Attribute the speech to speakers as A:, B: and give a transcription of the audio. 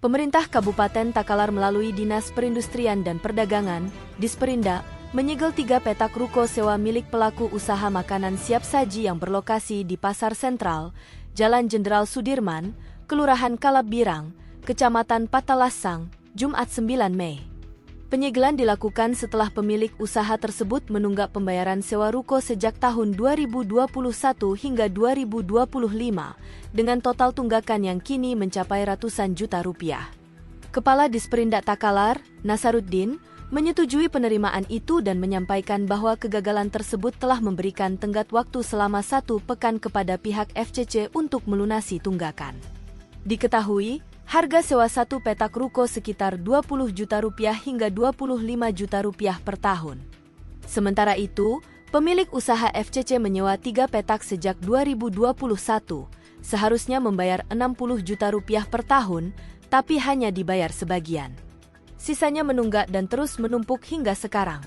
A: Pemerintah Kabupaten Takalar melalui Dinas Perindustrian dan Perdagangan, Disperindak, menyegel 3 petak ruko sewa milik pelaku usaha makanan siap saji yang berlokasi di Pasar Sentral, Jalan Jenderal Sudirman, Kelurahan Kalabirang, Kecamatan Patalasang, Jumat 9 Mei. Penyegelan dilakukan setelah pemilik usaha tersebut menunggak pembayaran sewa ruko sejak tahun 2021 hingga 2025, dengan total tunggakan yang kini mencapai ratusan juta rupiah. Kepala Disperindak Takalar, Nasaruddin, menyetujui penerimaan itu dan menyampaikan bahwa kegagalan tersebut telah memberikan tenggat waktu selama 1 pekan kepada pihak FCC untuk melunasi tunggakan. Diketahui, harga sewa 1 petak ruko sekitar 20 juta rupiah hingga 25 juta rupiah per tahun. Sementara itu, pemilik usaha FCC menyewa 3 petak sejak 2021, seharusnya membayar 60 juta rupiah per tahun, tapi hanya dibayar sebagian. Sisanya menunggak dan terus menumpuk hingga sekarang.